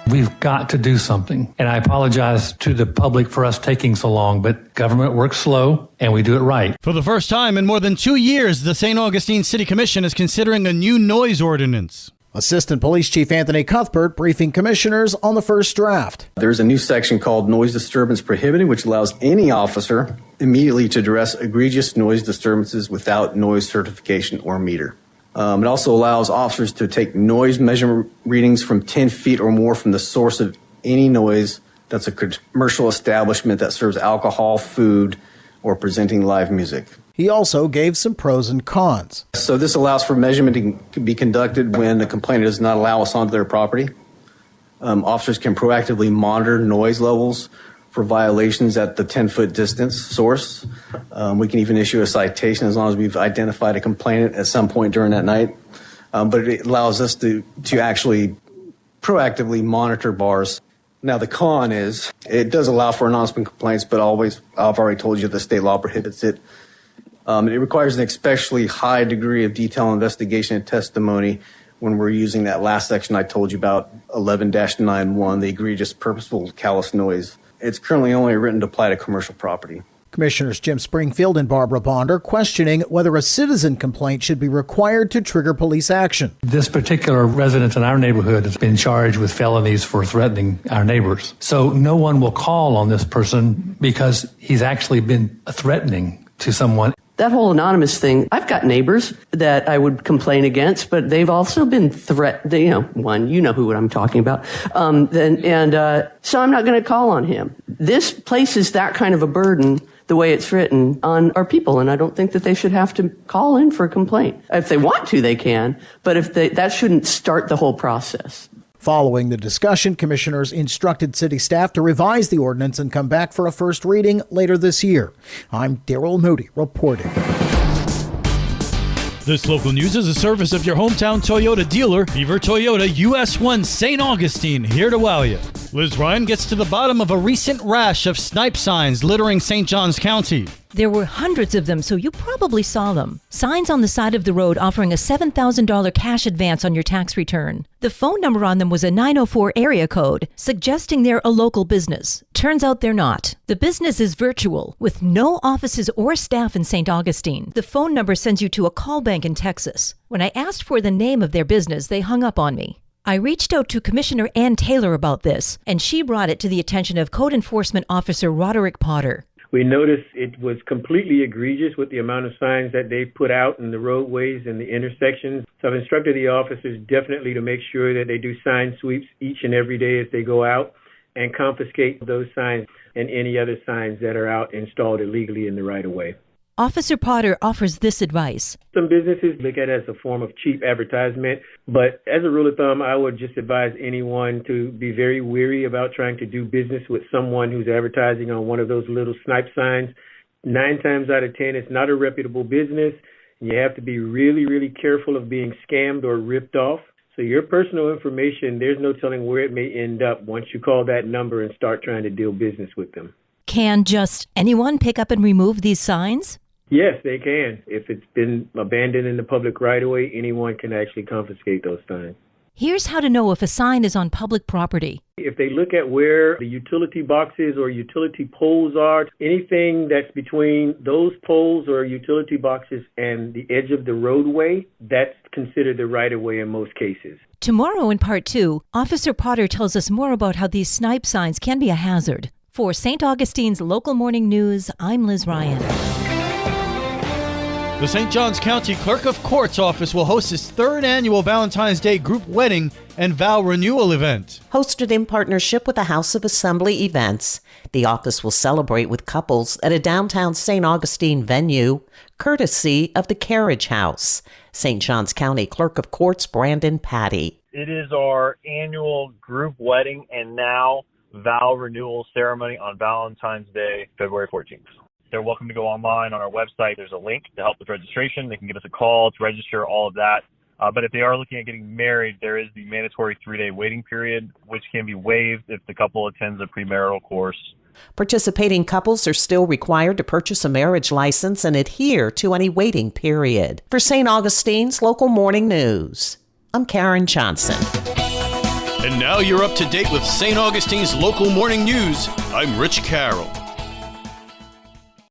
We've got to do something. And I apologize to the public for us taking so long, but government works slow and we do it right. For the first time in more than 2 years, the St. Augustine City Commission is considering a new noise ordinance. Assistant Police Chief Anthony Cuthbert briefing commissioners on the first draft. There's a new section called Noise Disturbance Prohibited, which allows any officer immediately to address egregious noise disturbances without noise certification or meter. It also allows officers to take noise measurement readings from 10 feet or more from the source of any noise that's a commercial establishment that serves alcohol, food, or presenting live music. He also gave some pros and cons. So this allows for measurement to be conducted when the complainant does not allow us onto their property. Officers can proactively monitor noise levels for violations at the 10-foot distance source. We can even issue a citation as long as we've identified a complainant at some point during that night. But it allows us to actually proactively monitor bars. Now, the con is it does allow for announcement complaints, but I've already told you the state law prohibits it. It requires an especially high degree of detail investigation and testimony when we're using that last section I told you about, 11-9-1, the egregious purposeful callous noise. It's currently only written to apply to commercial property. Commissioners Jim Springfield and Barbara Bonder questioning whether a citizen complaint should be required to trigger police action. This particular resident in our neighborhood has been charged with felonies for threatening our neighbors. So no one will call on this person because he's actually been threatening to someone. That whole anonymous thing, I've got neighbors that I would complain against, but they've also been threatened. You know who I'm talking about. So I'm not going to call on him. This places that kind of a burden, the way it's written, on our people, and I don't think that they should have to call in for a complaint. If they want to, they can, but that shouldn't start the whole process. Following the discussion, commissioners instructed city staff to revise the ordinance and come back for a first reading later this year. I'm Daryl Moody reporting. This local news is a service of your hometown Toyota dealer, Beaver Toyota US 1 St. Augustine, here to wow you. Liz Ryan gets to the bottom of a recent rash of snipe signs littering St. Johns County. There were hundreds of them, so you probably saw them. Signs on the side of the road offering a $7,000 cash advance on your tax return. The phone number on them was a 904 area code, suggesting they're a local business. Turns out they're not. The business is virtual, with no offices or staff in St. Augustine. The phone number sends you to a call bank in Texas. When I asked for the name of their business, they hung up on me. I reached out to Commissioner Ann Taylor about this, and she brought it to the attention of Code Enforcement Officer Roderick Potter. We noticed it was completely egregious with the amount of signs that they put out in the roadways and the intersections. So I've instructed the officers definitely to make sure that they do sign sweeps each and every day as they go out and confiscate those signs and any other signs that are out installed illegally in the right-of-way. Officer Potter offers this advice. Some businesses look at it as a form of cheap advertisement, but as a rule of thumb, I would just advise anyone to be very wary about trying to do business with someone who's advertising on one of those little snipe signs. 9 times out of 10, it's not a reputable business. You have to be really, really careful of being scammed or ripped off. So your personal information, there's no telling where it may end up once you call that number and start trying to deal business with them. Can just anyone pick up and remove these signs? Yes, they can. If it's been abandoned in the public right-of-way, anyone can actually confiscate those signs. Here's how to know if a sign is on public property. If they look at where the utility boxes or utility poles are, anything that's between those poles or utility boxes and the edge of the roadway, that's considered the right-of-way in most cases. Tomorrow in Part 2, Officer Potter tells us more about how these snipe signs can be a hazard. For St. Augustine's Local Morning News, I'm Liz Ryan. The St. Johns County Clerk of Court's office will host its 3rd annual Valentine's Day group wedding and vow renewal event. Hosted in partnership with the House of Assembly Events, the office will celebrate with couples at a downtown St. Augustine venue, courtesy of the Carriage House. St. Johns County Clerk of Court's Brandon Patty. It is our annual group wedding and now vow renewal ceremony on Valentine's Day, February 14th. They're welcome to go online on our website. There's a link to help with registration. They can give us a call to register, all of that. But if they are looking at getting married, there is the mandatory 3-day waiting period, which can be waived if the couple attends a premarital course. Participating couples are still required to purchase a marriage license and adhere to any waiting period. For St. Augustine's Local Morning News, I'm Karen Johnson. And now you're up to date with St. Augustine's local morning news. I'm Rich Carroll.